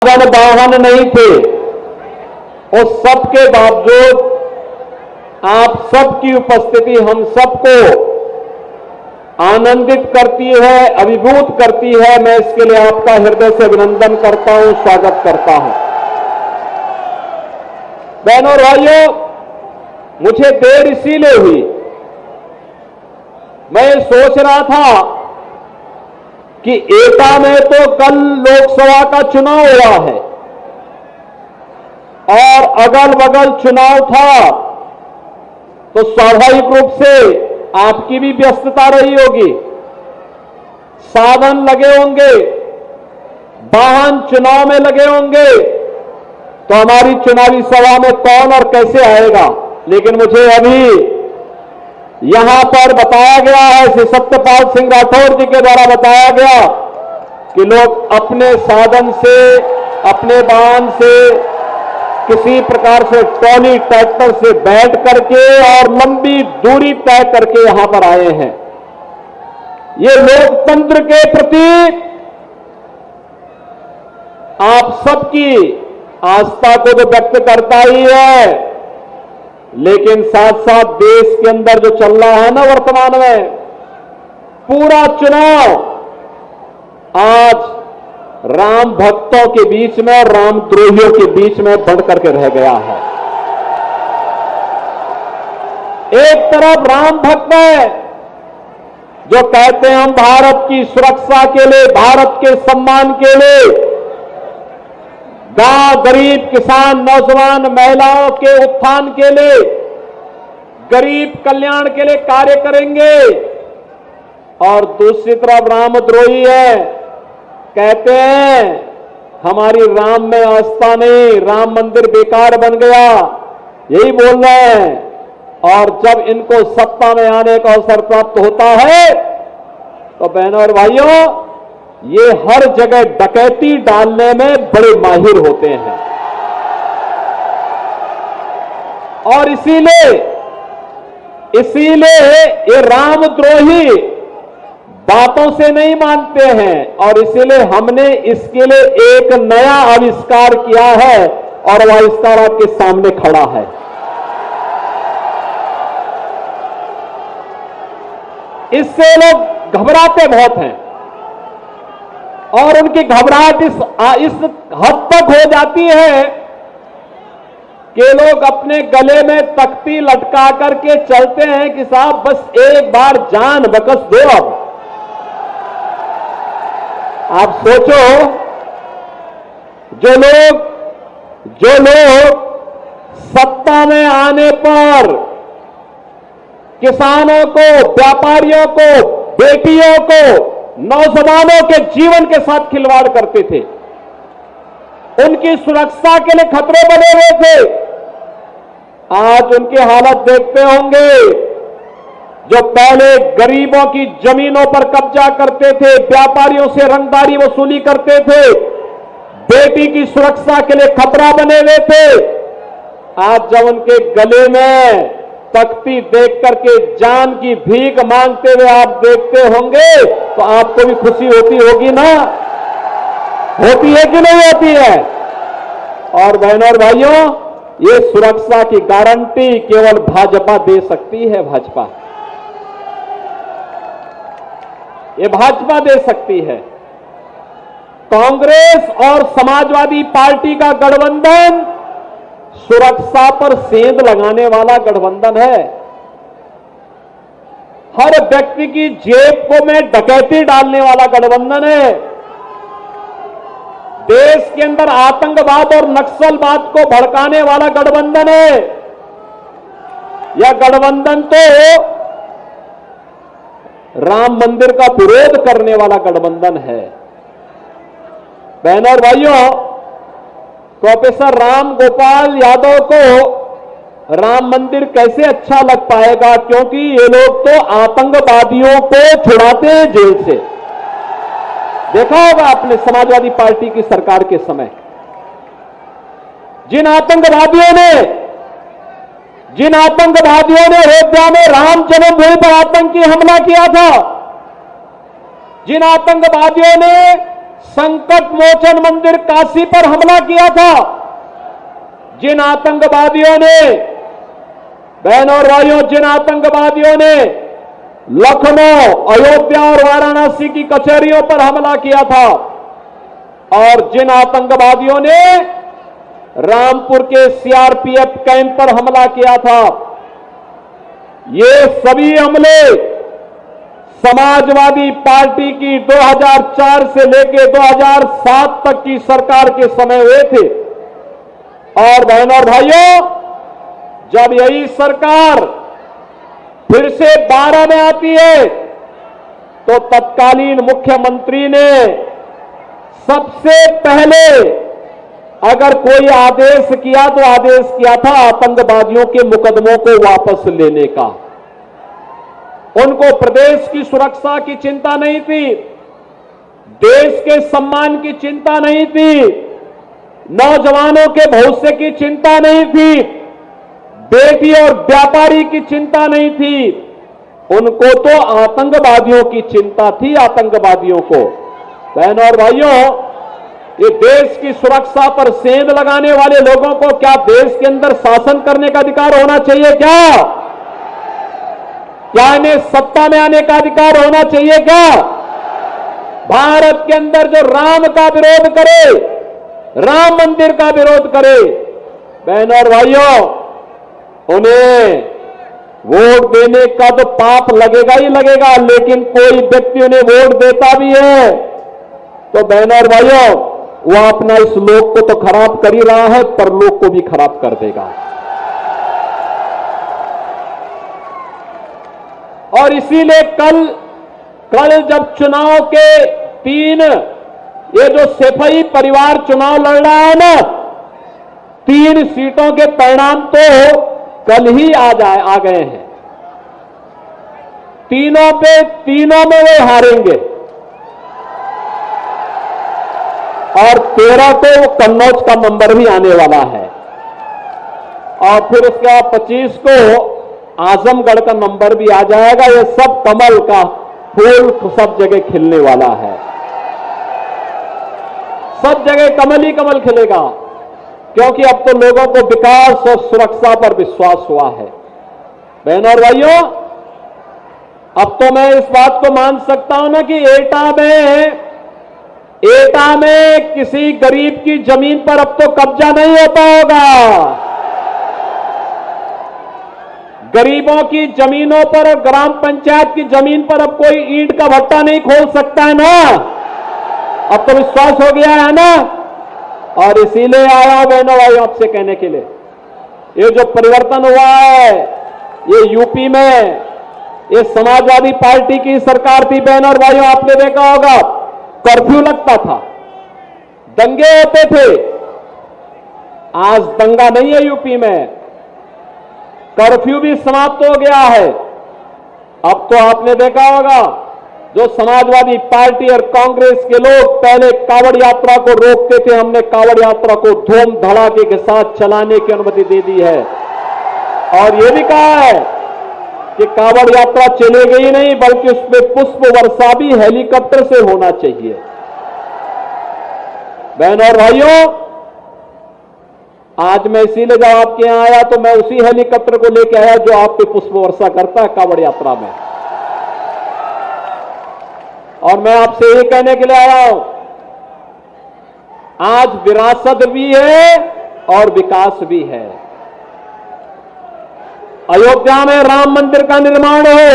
वाहन नहीं थे, उस सब के बावजूद आप सबकी उपस्थिति हम सबको आनंदित करती है, अभिभूत करती है। मैं इसके लिए आपका हृदय से अभिनंदन करता हूं, स्वागत करता हूं। बहनों और भाइयों, मुझे देर इसीलिए हुई, मैं सोच रहा था कि एटा में तो कल लोकसभा का चुनाव हुआ है और अगल बगल चुनाव था, तो स्वाभाविक रूप से आपकी भी व्यस्तता रही होगी, साधन लगे होंगे, वाहन चुनाव में लगे होंगे, तो हमारी चुनावी सभा में कौन और कैसे आएगा। लेकिन मुझे अभी यहां पर बताया गया है, श्री सत्यपाल सिंह राठौर जी के द्वारा बताया गया कि लोग अपने साधन से, अपने वाहन से, किसी प्रकार से ट्रॉली ट्रैक्टर से बैठ करके और लंबी दूरी तय करके यहां पर आए हैं। ये लोकतंत्र के प्रति आप सबकी आस्था को तो व्यक्त करता ही है, लेकिन साथ साथ देश के अंदर जो चल रहा है ना वर्तमान में, पूरा चुनाव आज राम भक्तों के बीच में और राम द्रोहियों के बीच में बढ़ करके रह गया है। एक तरफ राम भक्त है जो कहते हैं हम भारत की सुरक्षा के लिए, भारत के सम्मान के लिए, गांव, गरीब, किसान, नौजवान, महिलाओं के उत्थान के लिए, गरीब कल्याण के लिए कार्य करेंगे, और दूसरी तरफ रामद्रोही है, कहते हैं हमारी राम में आस्था नहीं, राम मंदिर बेकार बन गया, यही बोल रहे हैं। और जब इनको सत्ता में आने का अवसर प्राप्त होता है तो बहनों और भाइयों, ये हर जगह डकैती डालने में बड़े माहिर होते हैं, और इसीलिए ये रामद्रोही बातों से नहीं मानते हैं, और इसीलिए हमने इसके लिए एक नया आविष्कार किया है, और वह आविष्कार आपके सामने खड़ा है। इससे लोग घबराते बहुत हैं, और उनकी घबराहट इस हद तक हो जाती है कि लोग अपने गले में तख्ती लटका करके चलते हैं कि साहब बस एक बार जान बकस दो। अब आप सोचो, जो लोग सत्ता में आने पर किसानों को, व्यापारियों को, बेटियों को, नौजवानों के जीवन के साथ खिलवाड़ करते थे, उनकी सुरक्षा के लिए खतरे बने हुए थे, आज उनकी हालत देखते होंगे। जो पहले गरीबों की जमीनों पर कब्जा करते थे, व्यापारियों से रंगदारी वसूली करते थे, बेटी की सुरक्षा के लिए खतरा बने हुए थे, आज जब उनके गले में तख्ती देख करके जान की भीख मांगते हुए आप देखते होंगे, तो आपको भी खुशी होती होगी ना? होती है कि नहीं होती है? और बहनों और भाइयों, ये सुरक्षा की गारंटी केवल भाजपा दे सकती है। भाजपा, ये भाजपा दे सकती है। कांग्रेस और समाजवादी पार्टी का गठबंधन सुरक्षा पर सेंध लगाने वाला गठबंधन है। हर व्यक्ति की जेब को में डकैती डालने वाला गठबंधन है। देश के अंदर आतंकवाद और नक्सलवाद को भड़काने वाला गठबंधन है। यह गठबंधन तो राम मंदिर का विरोध करने वाला गठबंधन है। बहनों और भाइयों, प्रोफेसर राम गोपाल यादव को राम मंदिर कैसे अच्छा लग पाएगा, क्योंकि ये लोग तो आतंकवादियों को छुड़ाते हैं जेल से। देखा होगा आपने समाजवादी पार्टी की सरकार के समय, जिन आतंकवादियों ने अयोध्या में राम जन्मभूमि पर आतंकी हमला किया था, जिन आतंकवादियों ने संकट मोचन मंदिर काशी पर हमला किया था, जिन आतंकवादियों ने, बहनों और भाइयों, जिन आतंकवादियों ने लखनऊ, अयोध्या और वाराणसी की कचहरियों पर हमला किया था, और जिन आतंकवादियों ने रामपुर के सीआरपीएफ कैंप पर हमला किया था, ये सभी हमले समाजवादी पार्टी की 2004 से लेकर 2007 तक की सरकार के समय हुए थे। और बहनों और भाइयों, जब यही सरकार फिर से 12 में आती है, तो तत्कालीन मुख्यमंत्री ने सबसे पहले अगर कोई आदेश किया तो आदेश किया था आतंकवादियों के मुकदमों को वापस लेने का। उनको प्रदेश की सुरक्षा की चिंता नहीं थी, देश के सम्मान की चिंता नहीं थी, नौजवानों के भविष्य की चिंता नहीं थी, बेटी और व्यापारी की चिंता नहीं थी, उनको तो आतंकवादियों की चिंता थी, आतंकवादियों को। बहनों और भाइयों, ये देश की सुरक्षा पर सेंध लगाने वाले लोगों को क्या देश के अंदर शासन करने का अधिकार होना चाहिए क्या? क्या इन्हें सत्ता में आने का अधिकार होना चाहिए क्या? भारत के अंदर जो राम का विरोध करे, राम मंदिर का विरोध करे, बहनों और भाइयों, उन्हें वोट देने का तो पाप लगेगा ही लगेगा, लेकिन कोई व्यक्ति उन्हें वोट देता भी है तो बहनों और भाइयों, वो अपना इस लोक को तो खराब कर ही रहा है, परलोक को भी खराब कर देगा। और इसीलिए कल जब चुनाव के 3, ये जो सेफई परिवार चुनाव लड़ रहा है ना, 3 सीटों के परिणाम तो कल ही आ गए हैं। तीनों में वे हारेंगे, और 13 को कन्नौज का नंबर भी आने वाला है, और फिर उसके बाद 25 को आजमगढ़ का नंबर भी आ जाएगा। ये सब कमल का फूल सब जगह खिलने वाला है, सब जगह कमल ही कमल खिलेगा, क्योंकि अब तो लोगों को विकास और सुरक्षा पर विश्वास हुआ है। बहनों और भाइयों, अब तो मैं इस बात को मान सकता हूं ना कि एटा में किसी गरीब की जमीन पर अब तो कब्जा नहीं होता होगा। गरीबों की जमीनों पर और ग्राम पंचायत की जमीन पर अब कोई ईंट का भट्टा नहीं खोल सकता है ना। अब तो विश्वास हो गया है ना। और इसीलिए आया हूं बहनों भाइयों आपसे कहने के लिए, ये जो परिवर्तन हुआ है ये यूपी में, ये समाजवादी पार्टी की सरकार थी। बहनों और भाइयों, आपने देखा होगा कर्फ्यू लगता था, दंगे होते थे। आज दंगा नहीं है यूपी में, कर्फ्यू भी समाप्त हो गया है। अब तो आपने देखा होगा जो समाजवादी पार्टी और कांग्रेस के लोग पहले कावड़ यात्रा को रोकते थे, हमने कावड़ यात्रा को धूम धड़ाके के साथ चलाने की अनुमति दे दी है। और यह भी कहा है कि कावड़ यात्रा चलेगी ही नहीं, बल्कि उसमें पुष्प वर्षा भी हेलीकॉप्टर से होना चाहिए। बहनों और भाइयों, आज मैं इसीलिए जब आपके यहां आया तो मैं उसी हेलीकॉप्टर को लेकर आया जो आप पे पुष्प वर्षा करता है कावड़ यात्रा में। और मैं आपसे ये कहने के लिए आया हूं, आज विरासत भी है और विकास भी है। अयोध्या में राम मंदिर का निर्माण हो,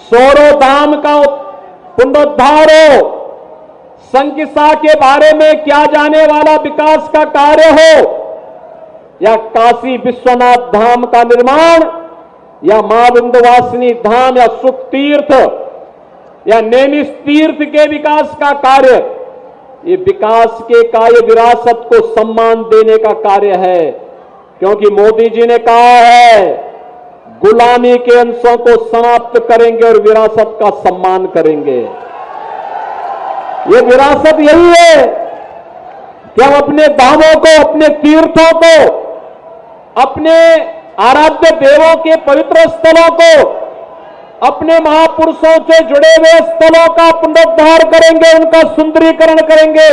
सोरो धाम का पुनरुद्धार हो, संकिसा के बारे में किया जाने वाला विकास का कार्य हो, या काशी विश्वनाथ धाम का निर्माण, या मां विंध्यवासिनी धाम, या सुख तीर्थ या नैमिष तीर्थ के विकास का कार्य, ये विकास के कार्य विरासत को सम्मान देने का कार्य है। क्योंकि मोदी जी ने कहा है गुलामी के अंशों को समाप्त करेंगे और विरासत का सम्मान करेंगे। ये विरासत यही है कि हम अपने धामों को, अपने तीर्थों को, अपने आराध्य देवों के पवित्र स्थलों को अपने महापुरुषों से जुड़े हुए स्थलों का पुनरुद्धार करेंगे, उनका सुंदरीकरण करेंगे।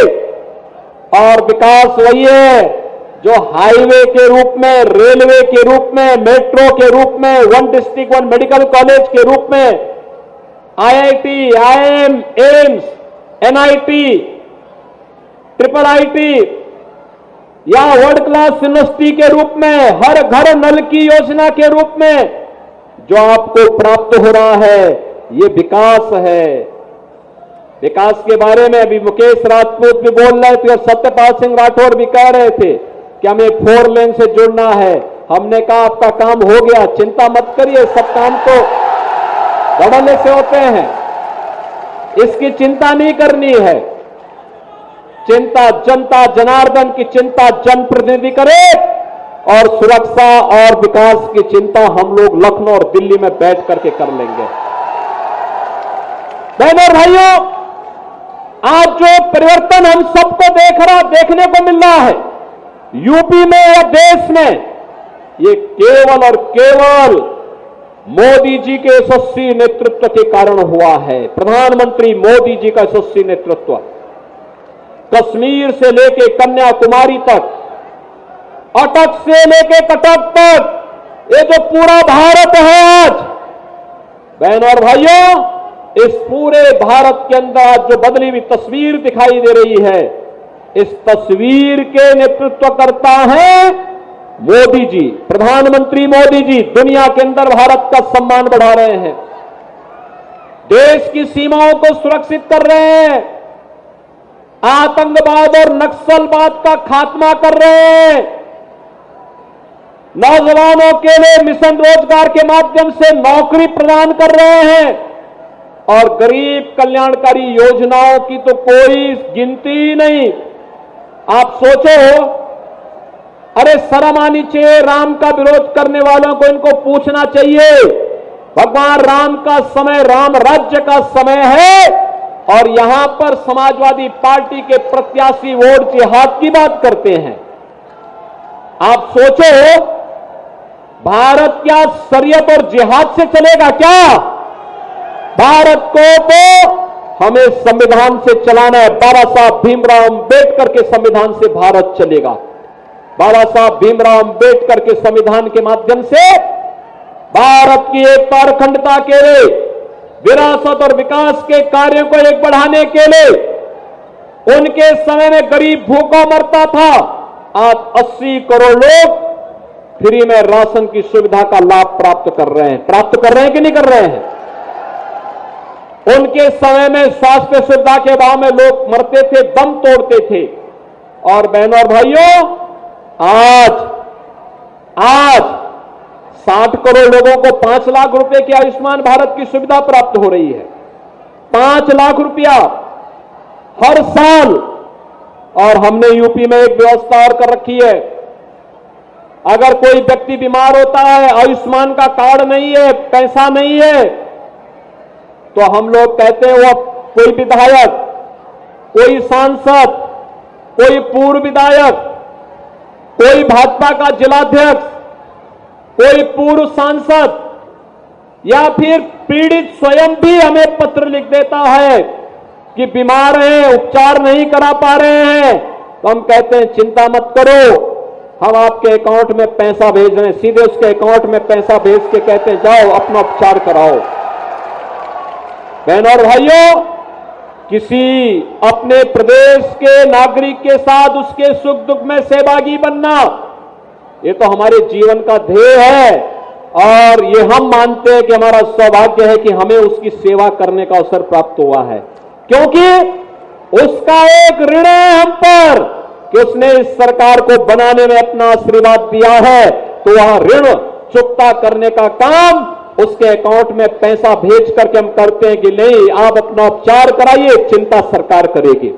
और विकास वही है जो हाईवे के रूप में, रेलवे के रूप में, मेट्रो के रूप में, one district one medical college के रूप में, IIT, IIM, AIIMS, NIT, triple IT या वर्ल्ड क्लास यूनिवर्सिटी के रूप में, हर घर नल की योजना के रूप में जो आपको प्राप्त हो रहा है, ये विकास है। विकास के बारे में अभी मुकेश राजपूत भी बोल रहे थे और सत्यपाल सिंह राठौर भी कह रहे थे कि हमें 4 लेन से जुड़ना है। हमने कहा आपका काम हो गया, चिंता मत करिए, सब काम तो धड़ल्ले से होते हैं, इसकी चिंता नहीं करनी है। चिंता जनता जनार्दन की चिंता जनप्रतिनिधि करे और सुरक्षा और विकास की चिंता हम लोग लखनऊ और दिल्ली में बैठ करके कर लेंगे। बहनों और भाइयों, आज जो परिवर्तन हम सबको देखने को मिल रहा है यूपी में या देश में, ये केवल और केवल मोदी जी के यशस्वी नेतृत्व के कारण हुआ है। प्रधानमंत्री मोदी जी का यशस्वी नेतृत्व, कश्मीर से लेके कन्याकुमारी तक, अटक से लेके कटक तक, ये जो पूरा भारत है आज, बहनों और भाइयों, इस पूरे भारत के अंदर आज जो बदली हुई तस्वीर दिखाई दे रही है, इस तस्वीर के नेतृत्व करता है मोदी जी, प्रधानमंत्री मोदी जी। दुनिया के अंदर भारत का सम्मान बढ़ा रहे हैं, देश की सीमाओं को सुरक्षित कर रहे हैं, आतंकवाद और नक्सलवाद का खात्मा कर रहे हैं, नौजवानों के लिए मिशन रोजगार के माध्यम से नौकरी प्रदान कर रहे हैं और गरीब कल्याणकारी योजनाओं की तो कोई गिनती ही नहीं। आप सोचो, अरे शर्म आनी चाहिए राम का विरोध करने वालों को, इनको पूछना चाहिए भगवान राम का समय, राम राज्य का समय है और यहां पर समाजवादी पार्टी के प्रत्याशी वोट जिहाद की बात करते हैं। आप सोचो, भारत क्या शरीयत और जिहाद से चलेगा क्या? भारत को तो हमें संविधान से चलाना है। बाबा साहब भीमराव अंबेडकर के संविधान से भारत चलेगा। बाबा साहब भीमराव अंबेडकर के संविधान के माध्यम से भारत की एकता और अखंडता के लिए, विरासत और विकास के कार्यों को एक बढ़ाने के लिए, उनके समय में गरीब भूखा मरता था, आज 80 करोड़ लोग फ्री में राशन की सुविधा का लाभ प्राप्त कर रहे हैं कि नहीं कर रहे हैं? उनके समय में स्वास्थ्य सुविधा के अभाव में लोग मरते थे, दम तोड़ते थे। और बहनों और भाइयों, आज 60 करोड़ लोगों को 5 लाख रुपए की आयुष्मान भारत की सुविधा प्राप्त हो रही है। 5 लाख रुपया हर साल। और हमने यूपी में एक व्यवस्था और कर रखी है, अगर कोई व्यक्ति बीमार होता है, आयुष्मान का कार्ड नहीं है, पैसा नहीं है, तो हम लोग कहते हैं वो कोई विधायक, कोई सांसद, कोई पूर्व विधायक, कोई भाजपा का जिलाध्यक्ष, कोई पूर्व सांसद या फिर पीड़ित स्वयं भी हमें पत्र लिख देता है कि बीमार हैं, उपचार नहीं करा पा रहे हैं, तो हम कहते हैं चिंता मत करो, हम आपके अकाउंट में पैसा भेज रहे हैं। सीधे उसके अकाउंट में पैसा भेज के कहते हैं जाओ अपना उपचार कराओ। बहनों और भाइयों, किसी अपने प्रदेश के नागरिक के साथ उसके सुख दुख में सहभागी बनना, ये तो हमारे जीवन का ध्येय है और ये हम मानते हैं कि हमारा सौभाग्य है कि हमें उसकी सेवा करने का अवसर प्राप्त हुआ है, क्योंकि उसका एक ऋण है हम पर कि उसने इस सरकार को बनाने में अपना आशीर्वाद दिया है, तो वह ऋण चुकता करने का काम उसके अकाउंट में पैसा भेज करके हम करते हैं कि नहीं आप अपना उपचार कराइए, चिंता सरकार करेगी।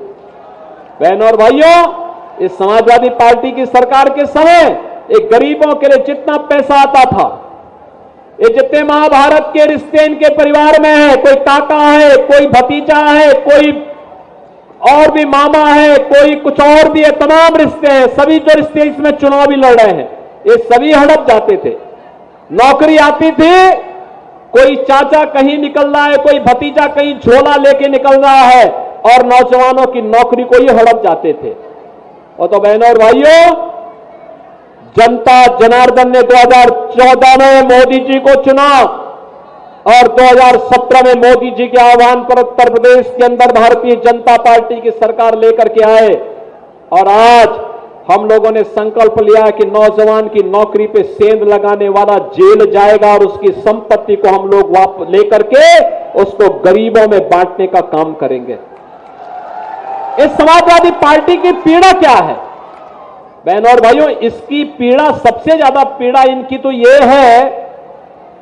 बहनों और भाइयों, इस समाजवादी पार्टी की सरकार के समय एक गरीबों के लिए जितना पैसा आता था, ये जितने महाभारत के रिश्ते इनके परिवार में है, कोई काका है, कोई भतीजा है, कोई और भी मामा है, कोई कुछ और भी है, तमाम रिश्ते हैं, सभी जो रिश्ते इसमें चुनाव भी लड़ रहे हैं, ये सभी हड़प जाते थे। नौकरी आती थी कोई चाचा कहीं निकल रहा है, कोई भतीजा कहीं झोला लेके निकल रहा है और नौजवानों की नौकरी को ही हड़प जाते थे। और तो बहनों और भाइयों, जनता जनार्दन ने 2014 में मोदी जी को चुना और 2017 में मोदी जी के आह्वान पर उत्तर प्रदेश के अंदर भारतीय जनता पार्टी की सरकार लेकर के आए। और आज हम लोगों ने संकल्प लिया कि नौजवान की नौकरी पे सेंध लगाने वाला जेल जाएगा और उसकी संपत्ति को हम लोग वापस लेकर के उसको गरीबों में बांटने का काम करेंगे। इस समाजवादी पार्टी की पीड़ा क्या है बहनों और भाइयों? इसकी पीड़ा, सबसे ज्यादा पीड़ा इनकी तो यह है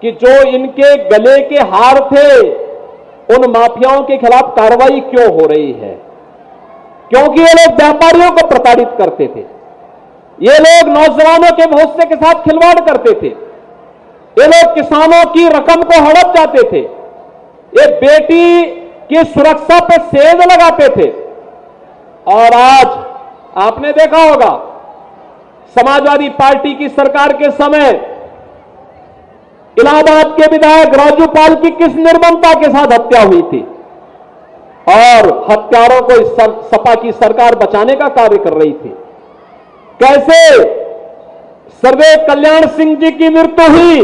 कि जो इनके गले के हार थे उन माफियाओं के खिलाफ कार्रवाई क्यों हो रही है? क्योंकि ये लोग व्यापारियों को प्रताड़ित करते थे, ये लोग नौजवानों के भविष्य के साथ खिलवाड़ करते थे, ये लोग किसानों की रकम को हड़प जाते थे, ये बेटी की सुरक्षा पर सेंध लगाते थे। और आज आपने देखा होगा समाजवादी पार्टी की सरकार के समय इलाहाबाद के विधायक राजू पाल की किस निर्ममता के साथ हत्या हुई थी और हत्यारों को इस सपा की सरकार बचाने का कार्य कर रही थी। कैसे सर्वे कल्याण सिंह जी की मृत्यु हुई,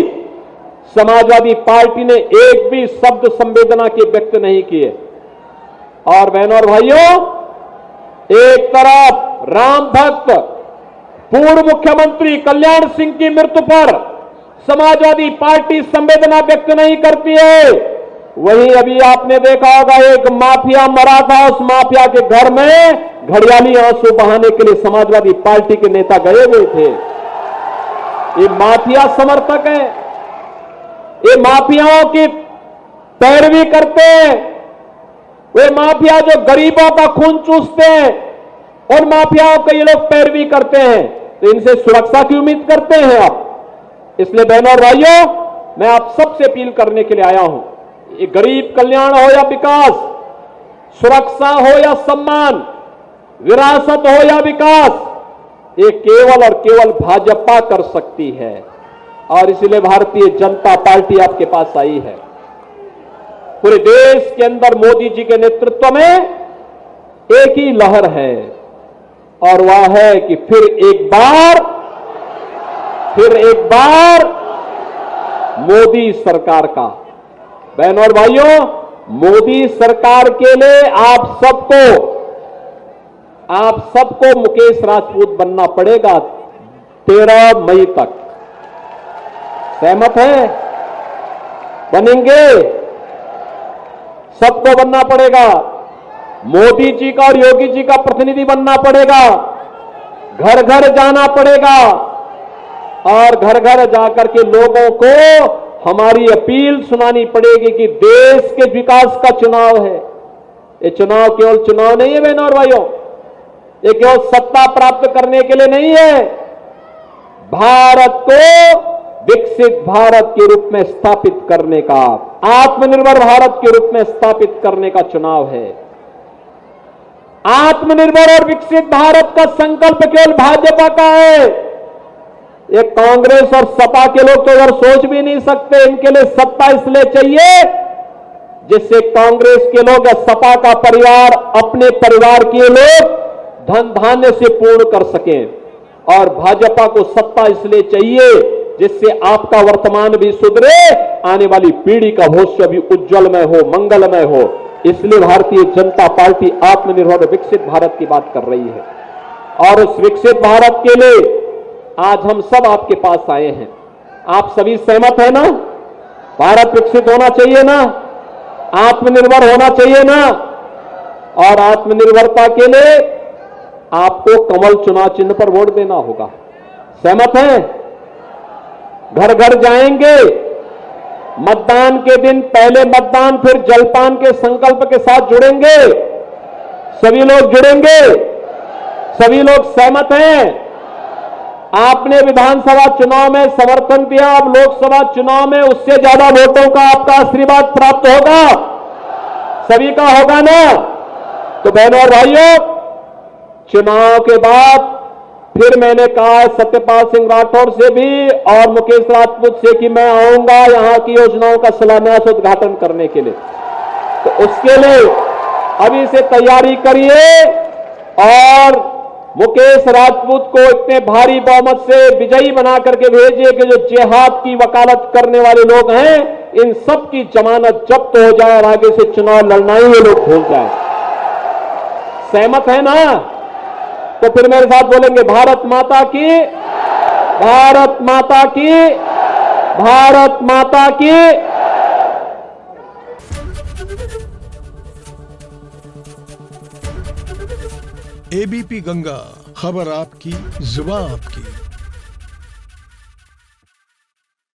समाजवादी पार्टी ने एक भी शब्द संवेदना के व्यक्त नहीं किए। और बहनों और भाइयों, एक तरफ राम भक्त पूर्व मुख्यमंत्री कल्याण सिंह की मृत्यु पर समाजवादी पार्टी संवेदना व्यक्त नहीं करती है, वहीं अभी आपने देखा होगा एक माफिया मरा था, उस माफिया के घर में घड़ियाली आंसू बहाने के लिए समाजवादी पार्टी के नेता गए हुए थे। ये माफिया समर्थक है, ये माफियाओं की पैरवी करते हैं, वे माफिया जो गरीबों का खून चूसते हैं और माफियाओं को ये लोग पैरवी करते हैं, तो इनसे सुरक्षा की उम्मीद करते हैं आप। इसलिए बहनों और भाइयों, मैं आप सबसे अपील करने के लिए आया हूं, ये गरीब कल्याण हो या विकास, सुरक्षा हो या सम्मान, विरासत हो या विकास, ये केवल और केवल भाजपा कर सकती है। और इसलिए भारतीय जनता पार्टी आपके पास आई है। पूरे देश के अंदर मोदी जी के नेतृत्व में एक ही लहर है और वह है कि फिर एक बार मोदी सरकार का। बहनों और भाइयों, मोदी सरकार के लिए आप सबको मुकेश राजपूत बनना पड़ेगा 13 मई तक। सहमत है? बनेंगे? सबको बनना पड़ेगा। मोदी जी का और योगी जी का प्रतिनिधि बनना पड़ेगा, घर घर जाना पड़ेगा और घर घर जाकर के लोगों को हमारी अपील सुनानी पड़ेगी कि देश के विकास का चुनाव है। ये चुनाव केवल चुनाव नहीं है बहनों और भाइयों, ये केवल सत्ता प्राप्त करने के लिए नहीं है, भारत को विकसित भारत के रूप में स्थापित करने का, आत्मनिर्भर भारत के रूप में स्थापित करने का चुनाव है। आत्मनिर्भर और विकसित भारत का संकल्प केवल भाजपा का है। ये कांग्रेस और सपा के लोग तो अगर सोच भी नहीं सकते, इनके लिए सत्ता इसलिए चाहिए जिससे कांग्रेस के लोग या सपा का परिवार अपने परिवार के लोग धन धान्य से पूर्ण कर सकें, और भाजपा को सत्ता इसलिए चाहिए जिससे आपका वर्तमान भी सुधरे, आने वाली पीढ़ी का भविष्य भी उज्जवलमय हो, मंगलमय हो। इसलिए भारतीय जनता पार्टी आत्मनिर्भर और विकसित भारत की बात कर रही है और उस विकसित भारत के लिए आज हम सब आपके पास आए हैं। आप सभी सहमत है ना? भारत विकसित होना चाहिए ना? आत्मनिर्भर होना चाहिए ना? और आत्मनिर्भरता के लिए आपको कमल चुनाव चिन्ह पर वोट देना होगा। सहमत हैं? घर घर जाएंगे, मतदान के दिन पहले मतदान फिर जलपान के संकल्प के साथ जुड़ेंगे। सभी लोग जुड़ेंगे? सभी लोग सहमत हैं? आपने विधानसभा चुनाव में समर्थन दिया, अब लोकसभा चुनाव में उससे ज्यादा वोटों का आपका आशीर्वाद प्राप्त होगा, सभी का होगा ना? तो बहनों और भाइयों, चुनाव के बाद फिर मैंने कहा है सत्यपाल सिंह राठौर से भी और मुकेश राजपूत से कि मैं आऊंगा यहां की योजनाओं का शिलान्यास उद्घाटन करने के लिए। तो उसके लिए अभी से तैयारी करिए और मुकेश राजपूत को इतने भारी बहुमत से विजयी बना करके भेजिए कि जो जिहाद की वकालत करने वाले लोग हैं इन सब की जमानत जब्त हो जाए और आगे से चुनाव लड़ना ही ये लोग भूल जाए। सहमत है ना? तो फिर मेरे साथ बोलेंगे भारत माता की, भारत माता की, भारत माता की। एबीपी गंगा, खबर आपकी, जुबान आपकी।